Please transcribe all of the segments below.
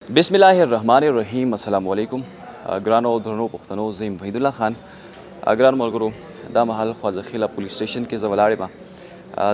बिस्मिल्लाहिर्रहमानिर्रहीम अस्सलाम वालेकुम ग्रानो द्रनो पुख्तनो ज़ीम वहीदुल्ला खान ग्रान मरगरो दा महल ख्वाज़खिला पुलिस स्टेशन के ज़वलाड़े में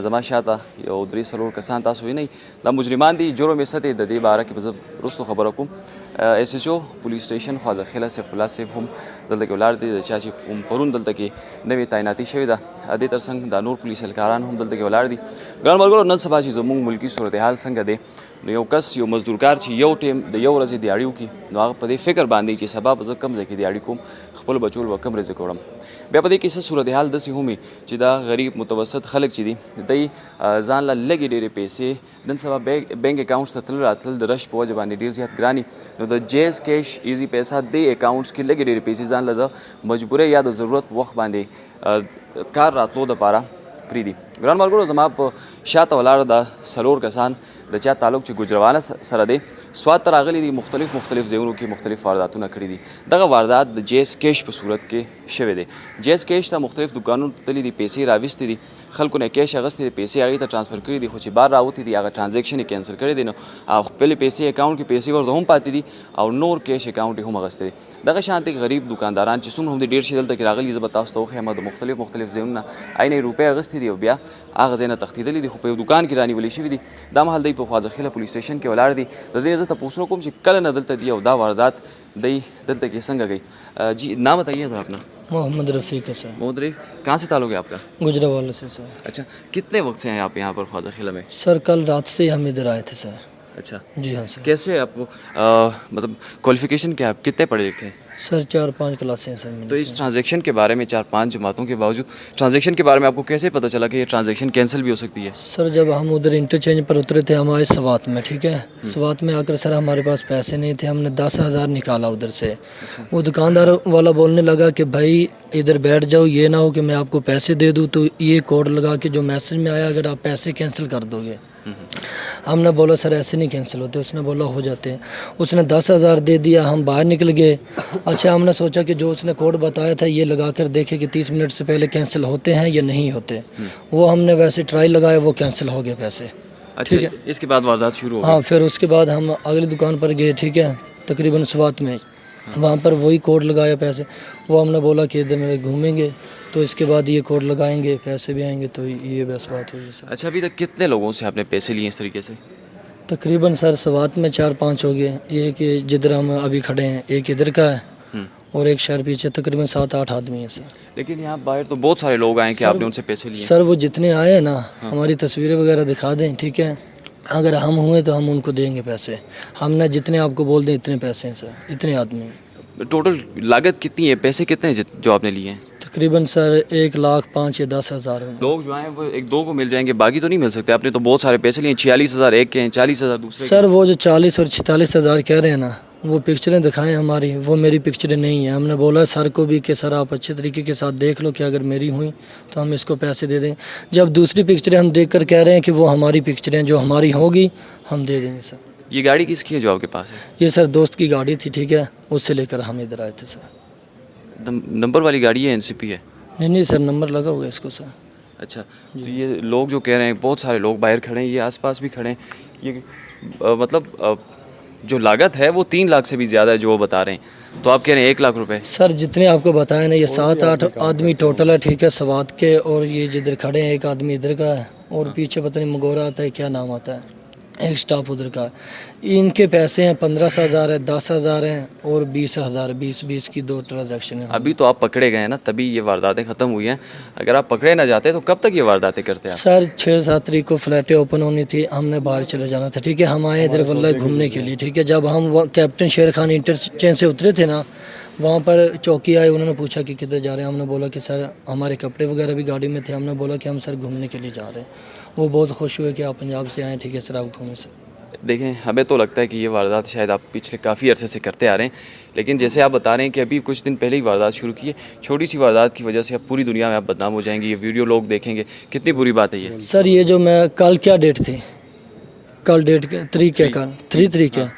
ज़मा शाता यो द्री सलोर कसान तासु नहीं दा मुजरिमान दी जुर्म में सते दे बारा की बज़ रुस्तो खबर को SHO पुलिस स्टेशन ख्वाज़खिला सैफुल्लाह से हम दल के उलार दी चाची परून दल के नवी तैनाती शवी दा अदे तरसंग दा नूर पुलिस एहलकारान हम दल के उलार दी ग्रान मरगरो नन सभा चीज़ मुंग मुल्की सूरत हाल संग दे यो कस यो मजदूरकार छी यो टेम द यो रज़ दिहाड़ियों की नो पदे फिक्र बांधी कि सबब ज कम ज़की दिहाड़ी को खपल बचूल व कम रज़ कोड़म बे पदे किस सूरत हाल दसी हुमी चिदा गरीब मुतवसत खलक चिदी दई जान ला लगी डेरे पैसे नन सभा बैंक अकाउंट्स तल रातल द रश पो जबानी डीर जियात ग्रानी नो द जेज कैश इजी पैसा दे अकाउंट्स की लगी डेरे पैसे जान ला द मजबूरे या द ज़रूरत वक्त बांधे कार रातलो द पारा प्रीदी ग्रान मार्गो जमाब शात वलार दा सलोर कसान द चा तालुक च गुजरवाना सरदे स्वाद तरागली दी मुख्तलिफ जेवरों की मुख्तलिफ वारदातों न खरीदी दगा वारदात द जेस कैश पर सूरत के शवे दे जेस कैश था मुख्तलिफ दुकानों तली दी पैसे राविस्ती दी खलको ने कैश अगस्त दी पैसे आगे था ट्रांसफ़र करी दी खुची बार रावती दी आगे ट्रांजेक्शन ही कैंसिल कर देना पहले पैसे अकाउंट के पैसे और हम पाती दी और नोर कैश अकाउंट हम अगस्त दे दगा शांति गरीब दुकानदारान चिसुम हम डेढ़ शेदल तक रागली जब बताओ तो खेमद मुख्तलिफ जेवना आई रुपये अगस्त दी ब्या आग जेना तख्तीदली दी खुपे दुकान की रानी वली शिवी दी दाम हल दई पर ख्वाज़खिला पुलिस स्टेशन के वलार दी दे इज़्ज़त पूछनो कुम कल न दलता दिया दा वारदात दई दलता के संग गई जी नाम बताइए सर अपना। मोहम्मद रफ़ीक है सर। मोहम्मद रफ़ीक कहाँ से ताल्लुक़ है आपका? गुजरावाला से सर। अच्छा कितने वक्त से हैं आप यहाँ पर ख्वाज़खिला में? सर कल रात से हम इधर आए थे सर। अच्छा जी हाँ सर। कैसे आप मतलब क्वालिफ़िकेशन क्या है, कितने पढ़े लिखे हैं? सर 4-5 क्लासें हैं सर मेरी। तो इस ट्रांजैक्शन के बारे में 4-5 जमातों के बावजूद ट्रांजैक्शन के बारे में आपको कैसे पता चला कि ये ट्रांजैक्शन कैंसिल भी हो सकती है? सर जब हम उधर इंटरचेंज पर उतरे थे हम आए सवात में, ठीक है। सवात में आकर सर हमारे पास पैसे नहीं थे, हमने 10,000 निकाला उधर से। वो दुकानदार वाला बोलने लगा कि भाई इधर बैठ जाओ, ये ना हो कि मैं आपको पैसे दे दूँ तो ये कोड लगा के जो मैसेज में आया अगर आप पैसे कैंसिल कर दोगे। हमने बोला सर ऐसे नहीं कैंसिल होते, उसने बोला हो जाते हैं। उसने 10,000 दे दिया, हम बाहर निकल गए। अच्छा हमने सोचा कि जो उसने कोड बताया था ये लगा कर देखे कि 30 मिनट से पहले कैंसिल होते हैं या नहीं होते। वो हमने वैसे ट्राई लगाया, वो कैंसिल हो गए पैसे। अच्छा, ठीक है। इसके बाद वारदात शुरू हो गई। हाँ फिर उसके बाद हम अगली दुकान पर गए, ठीक है, तकरीबन स्वात में। वहाँ पर वही कोड लगाया पैसे। वो हमने बोला कि इधर में घूमेंगे तो इसके बाद ये कोड लगाएंगे पैसे भी आएंगे, तो ये बस बात हुई सर। अच्छा अभी तक कितने लोगों से आपने पैसे लिए इस तरीके से? तकरीबन सर स्वात में 4-5 हो गए। ये कि जिधर हम अभी खड़े हैं एक इधर का है और एक शहर पीछे, तकरीबन 7-8 आदमी हैं सर। लेकिन यहाँ बाहर तो बहुत सारे लोग आए कि आपने उनसे पैसे लिए? सर वो जितने आए हैं ना, हमारी तस्वीरें वगैरह दिखा दें, ठीक है। अगर हम हुए तो हम उनको देंगे पैसे। हमने जितने आपको बोल दें इतने पैसे हैं सर, इतने आदमी। टोटल लागत कितनी है, पैसे कितने हैं जो आपने लिए हैं? तकरीबन सर 1,05,000 या 10,000। लोग जो आए वो एक दो को मिल जाएंगे, बाकी तो नहीं मिल सकते। आपने तो बहुत सारे पैसे लिए, 46,000 एक के हैं, 40,000 दूसरे। सर वो जो 40 और 46,000 कह रहे हैं ना, वो पिक्चरें दिखाएं हमारी, वो मेरी पिक्चरें नहीं हैं। हमने बोला सर को भी कि सर आप अच्छे तरीके के साथ देख लो कि अगर मेरी हुई तो हम इसको पैसे दे दें। जब दूसरी पिक्चरें हम देख कर कह रहे हैं कि वो हमारी पिक्चरें, जो हमारी होगी हम दे देंगे सर। ये गाड़ी किसकी है जो आपके पास है? ये सर दोस्त की गाड़ी थी, ठीक है, उससे लेकर हम इधर आए थे सर। नंबर वाली गाड़ी है, NCP है? नहीं सर नंबर लगा हुआ है इसको सर। अच्छा तो ये लोग जो कह रहे हैं, बहुत सारे लोग बाहर खड़े हैं, ये आसपास भी खड़े हैं, ये मतलब जो लागत है वो 3 लाख से भी ज़्यादा है जो वो बता रहे हैं, तो आप कह रहे हैं 1 लाख रुपए? सर जितने आपको बताया ना, ये 7-8 आदमी टोटल है, ठीक है, सवात के। और ये जिधर खड़े हैं एक आदमी इधर का है और पीछे पता नहीं मगोरा आता है, क्या नाम आता है, एक स्टाफ उधर का। इनके पैसे हैं 15,000 है, 10,000 हैं और 20,000, 20 की 2 ट्रांजैक्शन है। अभी तो आप पकड़े गए हैं ना, तभी ये वारदातें ख़त्म हुई हैं। अगर आप पकड़े ना जाते तो कब तक ये वारदातें करते हैं? सर 6-7 तारीख को फ्लैटें ओपन होनी थी, हमने बाहर चले जाना था, ठीक है। हम आए इधर वल्लभ घूमने के लिए, ठीक है। जब हम कैप्टन शेर खान इंटरचेंज से उतरे थे ना, वहाँ पर चौकी आए, उन्होंने पूछा कि किधर जा रहे हैं। हमने बोला कि सर हमारे कपड़े वगैरह भी गाड़ी में थे। हमने बोला कि हम सर घूमने के लिए जा रहे हैं। वो बहुत खुश हुए कि आप पंजाब से आए, ठीक है सर, आप घूमें सर। देखें हमें तो लगता है कि ये वारदात शायद आप पिछले काफ़ी अरसे से करते आ रहे हैं, लेकिन जैसे आप बता रहे हैं कि अभी कुछ दिन पहले ही वारदात शुरू की है, छोटी सी वारदात की वजह से अब पूरी दुनिया में आप बदनाम हो जाएंगे, ये वीडियो लोग देखेंगे, कितनी बुरी बात है ये। सर ये जो मैं कल, क्या डेट थी कल, डेट 3 है, कल 3 तारीख है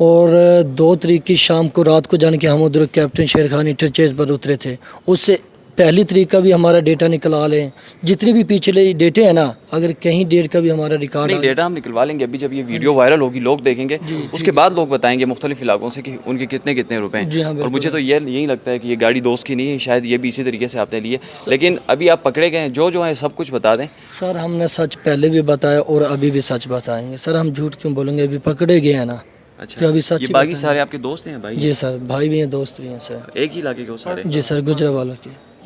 और 2 तारीख की शाम को, रात को जाने के हम उधर कैप्टन शेर खान इंटरचेंज पर उतरे थे। उससे पहली तारीख का भी हमारा डेटा निकलवा लें, जितनी भी पिछले डेटे हैं ना, अगर कहीं डेट का भी हमारा रिकॉर्ड नहीं, डेटा हम निकलवा लेंगे। अभी जब ये वीडियो वायरल होगी, लोग देखेंगे, उसके बाद लोग बताएंगे मुख्तलिफ इलाकों से कि उनके कितने कितने रुपए हैं। और मुझे तो यही लगता है कि ये गाड़ी दोस्त की नहीं है, शायद ये भी इसी तरीके से आपने लिए। लेकिन अभी आप पकड़े गए हैं, जो है सब कुछ बता दें। सर हमने सच पहले भी बताया और अभी भी सच बताएंगे सर, हम झूठ क्यों बोलेंगे, अभी पकड़े गए हैं ना। अच्छा, तो अभी सच ये बाकी सारे आपके दोस्त हैं भाई? जी सर, भाई भी हैं, दोस्त भी हैं सर। एक ही इलाके के हो सारे? जी सर,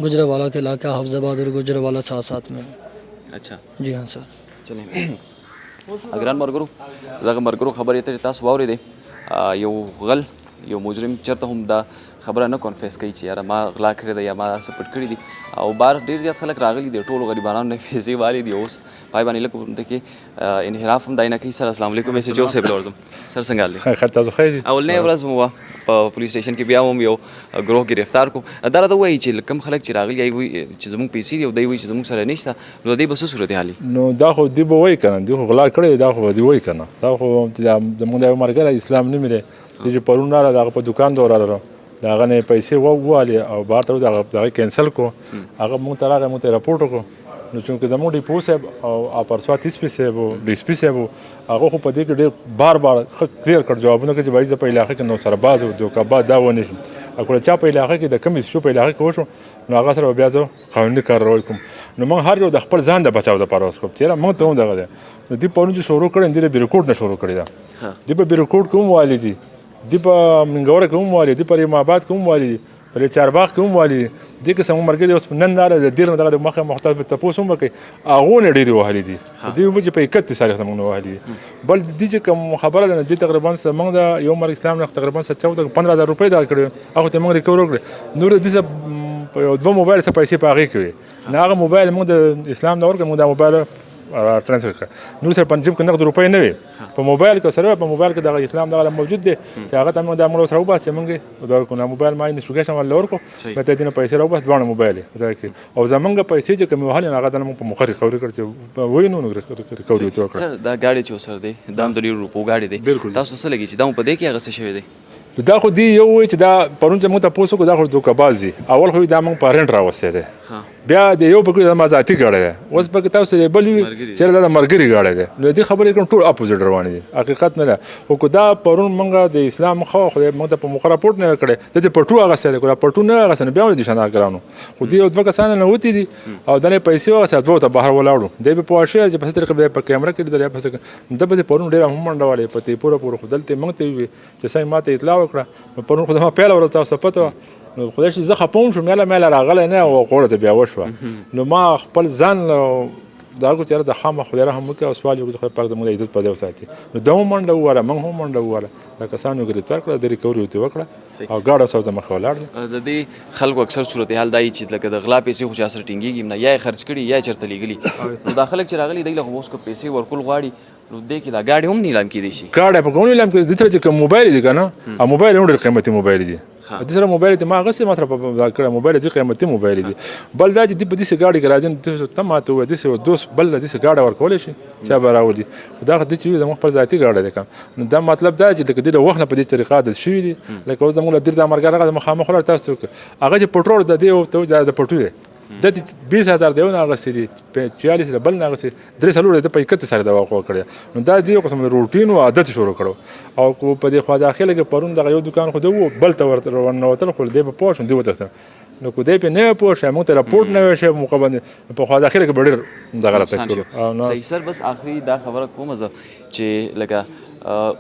गुजरावाला के इलाका हफ्जाबाद और गुजरावाला साथ में। अच्छा जी हाँ सर। चलें अगरान मरगरू दगा मरगरू खबर ये तासु वावरेदे यो गल यो मुजरिम चरته هم دا خبره نه کنفیس کوي چې یاره ما غلا کړې ده یا ما څه پټ کړي دي او بار ډیر زیات خلک راغلي دي ټولو غریبانو نه پیسې والي دي اوس پای باندې لکه ورته کې انحراف هم داینه کوي. سر السلام علیکم میسج او سیب لورزم سر څنګه حال دی؟ خیر تاسو خیر اول نه ورځ مو په پولیس سټیشن کې بیا هم یو گروه گرفتار کو دا راته وایي چې کم خلک چې راغلي وي چې زموږ پیسې دی او دوی وایي چې زموږ سره نشته نو دوی به څه صورت حالي؟ نو دا خو دی به وایي کنه دی خو غلا کړی دا خو دی وایي کنه دا خو زموږ د مرګره اسلام نه ملي چې پرون را دغه په دکان دور را دا غنه پیسې والی او بار ته دغه کینسل کو هغه مونږ ته راغی مونږ ته راپورټ وکړو نو چې زموږ ډیپو صاحب او اپرسوا 30 پیسې وو ډیس پیسې وو هغه خو په دې کې ډېر بار کلیر کړ جوابونه چې وایي په علاقې کې نو سره باز او دوکاباز دا ونه شي اکو چا په علاقې کې د کمی شو په علاقې کې وشو نو هغه سره بیا زه قانوني کاروائی کوم نو موږ هر یو د خپل ځان د بچاو لپاره اوس کوم چې موږ ته دغه ده نو دی پرون چې شروع کړل دی بیرکوټ نه شروع کړی دا دی په بیرکوټ کوم والی دی دی په منګوره کوم والی دی په امامآباد کوم والی دی په چارباغ کوم والی دی که سم مرګ دی اوس نن لاره د دیر دغه مخه محتاج به تاسو هم کوي هغه نه ډیری وهلی دی دی په 31 تاریخ موږ نه وهلی بل دی چې کوم خبره ده دی تقریبا موږ د یو مر اسلام نه تقریبا 14000 روپۍ دا کړو هغه ته موږ ریکور کړو نور د دې په دوه موبایل څخه پیسې پاغې کوي نه هغه موبایل موږ د اسلام نور کوم د موبایل ट्रांसफर कर नूर सर पंजाब के नगद रुपए ने पे मोबाइल का सर पे मोबाइल के दागा इस्लाम दागा मौजूद दे चाहे तम दा मोर सर बस चमंगे उधर को ना मोबाइल माइन सुगेशन वाला और को बता दिन पैसे रो बस दोनों मोबाइल है और जमंग पैसे जो कमी वाले ना गादन को मुखर खौरी करते वही नो रिकवरी तो सर दा गाड़ी चो सर दे दाम दली रुपो गाड़ी दे تاسو څه لګی چې دا په دې کې هغه څه شوی دی دا خو دی یو چې دا پرون چې موږ تاسو کو دا خو دوکبازي اول خو دا موږ پرنټ راوسته ده بیا د یو په کې د مزاتي غړې ده اوس په تاسو سره بل چې دا مرګري غړې ده نو دې خبرې کوم ټول اپوزیټ روانې دي حقیقت نه او کو دا پرون موږ د اسلام خو موږ ته په مخراپورټ نه کړې د پټو هغه سره کو پټو نه هغه سره بیا ولې شنه ګرانو خو دې دوه کسان نه وتی دي او دنه پیسې هغه سره دوه ته بهر ولاړو دې په پوښښ چې په ستر کې په کیمرا کې دریا په د په پرون ډیر هم منډواله په پوره خدلته موږ ته چې سای ماته اطلاع وکړه پرون خو ما پیل ورته تاسو پته نو خدای چې زه خپوم شم مله راغله نه او قوله بیا وشوه نو ما خپل ځان دا کو چیرې د خامه خدای رحم وکړي او سوال یو خدای پاک زموږ عزت پځو ساتي نو دوه منډه وره موږ هم منډه وره دا کسانو گرفتار کړل د ریکوري ته وکړه او گاډه سوزه مخ ولاړ د دې خلکو اکثر صورتحال دای چې لکه د غلا پیسې خو چا سره ټینګيږي نه یا خرج کړي یا چرته لګلي نو داخله چې راغلي دی له اوس کو پیسې ورکول غواړي نو دې کې دا گاډي هم نیلام کې دي شي گاډه په کوم نیلام کې د تر چې موبایل دي کنه ا موبایل ډېر قیمتي موبایل دي د سره موبایل ته ما غسه متر په کړه موبایل دي قیمتي موبایل دي بل دا چې د دې گاډي راځي ته ما ته د سه دوست بل د سه گاډه ورکول شي چې براولي دا د چې زموږ پر ذاتي گاډه ده کوم دا مطلب دا چې د وخت په دې طریقه د شوی دي لکه زموږ د در د مرګره د مخامخ ولر تاسو هغه چې پټرول د دې او د پټو ده د 20000 دیونه هغه سړي 44 بل نه هغه سړي درې سلوړ د په 31 سره دا واقع کړی نو دا دی قسم د روټین او عادت شروع کړو او په دې خوا داخله کې پرون د یو دکان خو د بل ته ورته ورنوتل خو دې په پوښتنه دی وته نو کو دې په نه پوښه موږ ته راپورټ نه وشه مقابله په خوا داخله کې ډېر دغه راته کړو صحیح سر بس آخري دا خبره کوم زه چې لکه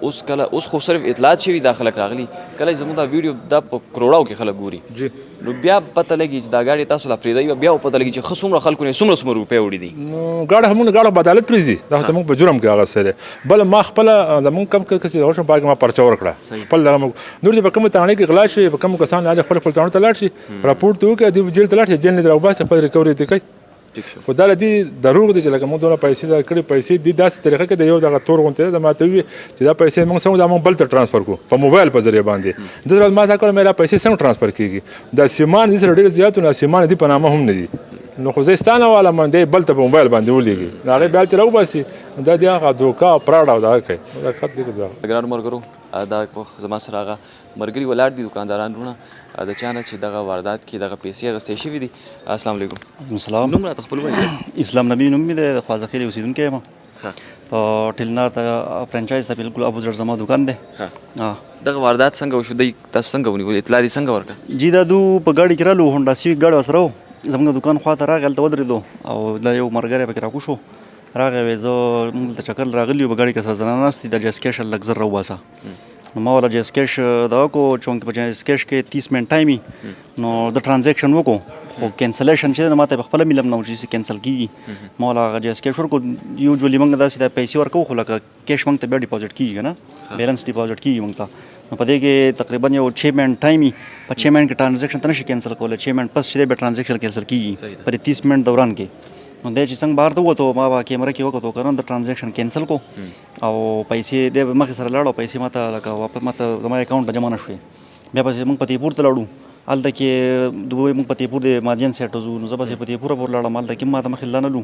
اوس کله اوس خو صرف اطلاعات شوی داخله راغلی کله زموږ دا ویډیو د کروڑاو کې خلک ګوري جی نو بیا پته لګي چې دا گاډي تاسو لا پریدای بیا پته لګي چې خصومره خلکو نه سمره روپې وړي دي نو گاډه هم گاډه بدالت پریزي دا ته موږ په جرم کې هغه سره بل ما خپل د موږ کم کې اوس په ما پرچا ورکړه خپل نور چې په کوم تانه کې غلا شي په کوم کسان له خپل تانه ته لاړ شي راپورټ ته وکړي د جیل ته لاړ شي جیل نه دروباسه په ریکوري ته کوي خو دا لدی دروغ دي چې لکه موږ دونه پیسې دا کړې پیسې دي داسې طریقه کې د یو دغه تور غونته د ماته وي چې دا پیسې موږ څنګه د موږ بل ته ټرانسفر کو په موبایل په ذریعہ باندې د ورځ ما تا کول مې را پیسې څنګه ټرانسفر کیږي د سیمان دي سره ډېر زیات نه سیمان دي په نامه هم نه دي نو خو زستانه والا باندې بل ته په موبایل باندې ولېږي هغه بیا تر وباسي دا دی هغه دوکا پراډ او دا کوي دا خط دی ګران مرګرو دا زما سره هغه مرګري ولاړ دي دکانداران رونه د چا نه چې دغه واردات کې دغه پیسې اخیستې شوي دي. السلام علیکم. السلام. نوم راته خپل وایي. اسلام نبی نوم مې د خوازخیل اوسیدونکی یم. په ټیلنار ته فرانچایز ته بالکل اپوزټ زما دکان دی. دغه واردات څنګه وشو دی تاسو څنګه ونیول اطلاع دې څنګه ورکړه؟ جی دا دو په ګاډي کې رالو هونډا سیویک ګاډی ورسره و زموږ دکان خواته راغی هلته ودرېدو او دا یو مرګری پکې راکوشو راغی وایي زه موږ ته چکر راغلي یو په ګاډي کې سره زنانه ناست دي د جیسکیش لږ زر راوباسه نو ما والا جیسکیش دغه کو چونکې په جیسکیش کې 30 منټ ټایم وي نو د ټرانزیکشن وکړو خو کینسلیشن چې دی نو ماته په خپله میلم نه و چې کینسل کېږي ما والا هغه جیسکیش ورکړو یوجولي موږ داسې دا پیسې ورکوو خو لکه کیش موږ ته بیا ډیپازټ کېږي که نه بیلنس ډیپازټ کېږي موږ ته نو په دې کې تقریبا یو 6 منټ ټایم وي په 6 منټ کې ټرانزیکشن ته نشي کینسل کولی 6 منټ پس چې دی بیا ټرانزیکشن کینسل کېږي په 30 منټ دوران کې نو دی چې څنګه بهر ته ووتو ما به کیمره کې وکتو که نه د ټرانزیکشن کینسل کو او پیسې دی مخې سره لاړو پیسې ماته لکه واپس ماته زما اکاونټ ته جمع نه شوې بیا پسې موږ په تیپور ته لاړو هلته کې دوی موږ په تیپور د مادین سیټ ځو نو زه پسې په تیپوره پورې لاړم هلته کې ماته مخې لا نه لو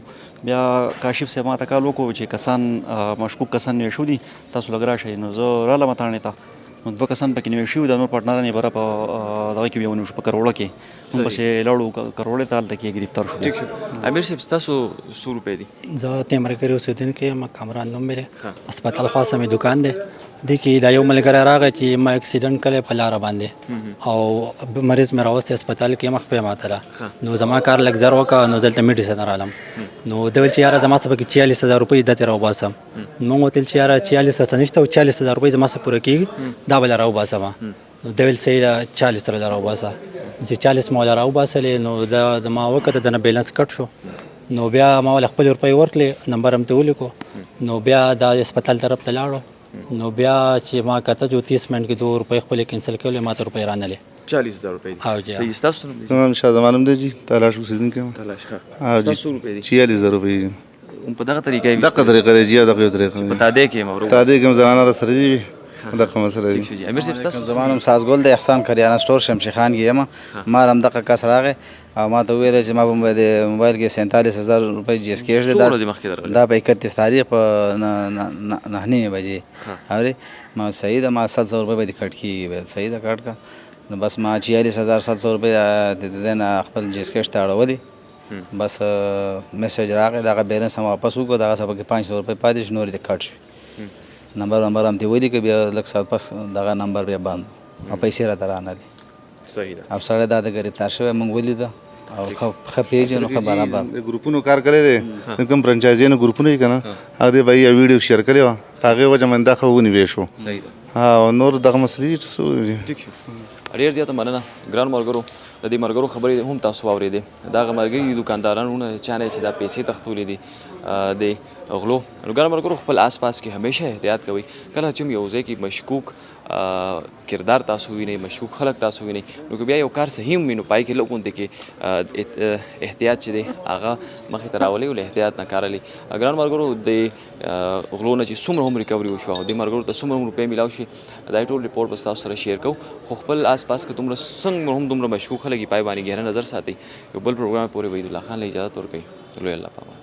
بیا کاشف صاحب ماته کال وکړو چې کسان مشکوک کسان نوې شو دي تاسو لږ راشئ نو زه رالم اتاڼې ته نو دوه کسان پکې نوې شوي د نور پارټنران یې بره په دغه کې بیا ونیو شو په کروړه کې موږ پسې لاړو کروړې ته هلته کې ګرفتار شو. ٹھیک شو. امیر صاحب ستاسو څو روپۍ دي؟ زه تیمرګري اوسېدونکی یم کامران نوم مې دی هسپتال خاصه مې دکان دی دې کې دا یو ملګری راغی چې ما اکسیډنټ کړی په لاره باندې او مریض مې راوستی هسپتال کې مخ پې ماتله نو زما کار لږ زر وکړه نو دلته میډیسن رالم نو ده ویل چې یاره زما څه پکې 44000 روپۍ دتې راوباسم موږ ورته ویل چې یاره 44000 نشته او 40000 روپۍ زما څه پوره کېږي دا به له راوباسم نو ده ویل صحیح ده 40 سره له راوباسه چې 40 ما له راوباسلې نو د ما وکړه د نه بیلنس کټ شو نو بیا ما ول خپل روپۍ ورکړې نمبر هم ته ولیکو نو بیا د هسپتال طرف ته لاړو نو بیا چې ما کته جو 30 منټ کې 2 روپۍ خپل کینسل کړل ما ته روپۍ رانلې 40000 روپۍ دي. او جی صحیح ستاسو نوم دی؟ نوم شاه زمانم دی جی تلاش اوسیدونکی یم. تلاش ښه. او جی ستاسو روپۍ دي؟ 46000 روپۍ دي. په دغه طریقه یې دغه طریقه دی جی دغه طریقه په تادې کې مبروک تادې کوم زنانه را سره دي دغه مسله ٹھیک شو دی. جی. امیر صاحب ستاسو زمانم سازګل د احسان کریانه سٹور شمشي خان کې یم ما هم دغه کس راغی او ما ته ویل چې ما په د موبایل کې 47000 روپۍ جی اس کېش څو دی ورځې مخکې درغلي؟ دا په 31 تاریخ په 9 بجې اوري ما صحیح ده ما 700 روپۍ به دې کټ کېږي صحیح ده کټ کا نو بس ما 44700 روپۍ د دې نه خپل جی اس کېش ته اړولې بس میسج راغی دغه بیلنس هم واپس وکړو دغه څه پکې 500 روپۍ پاتې شو نورې دې کټ شوې نمبر هم ته ولیکه بیا لږ ساعت پس دغه نمبر بیا بند او پیسې راته رانغلې صحیح ده. او سړی دا د گرفتار شوی موږ ولیده او ښه پیژنو ښه برابر د ګروپونو کار کړی دی کوم فرانچایزینو ګروپونه یې که نه هغه به یې ویډیو شیر کړی وه هغې وجه باندې دا ښه ونیوی شو صحیح ده. او نور دغه مسلې ټیک شو. ډېر زیاته مننه ګران ملګرو د دې ملګرو خبرې هم تاسو واورېدې دغه ملګري دوکاندارانو چا نه چې دا پیسې تښتولې دي د غلو نو ګران ملګرو خپل آس پاس کې همیشه احتیاط کوئ کله چې یو ځای کې مشکوک کردار تاسو وینئ مشکوک خلک تاسو وینئ نو که بیا یو کار صحیح هم وي نو پای کې لږ غوندې کې احتیاط چې دی هغه مخې ته راولئ ول احتیاط نه کار لئ ګران ملګرو د غلو نه چې څومره هم ریکوري وشوه او دې ملګرو ته څومره هم روپۍ میلاو شي دا ټول ریپورټ به ستاسو سره شیر کوو خو خپل آس پاس کې دومره څنګه هم دومره مشکوک خلک یې پای باندې ګهره نظر ساتئ یو بل پروګرام پورې وحید الله خان له اجازت ورکوي لوی الله پامان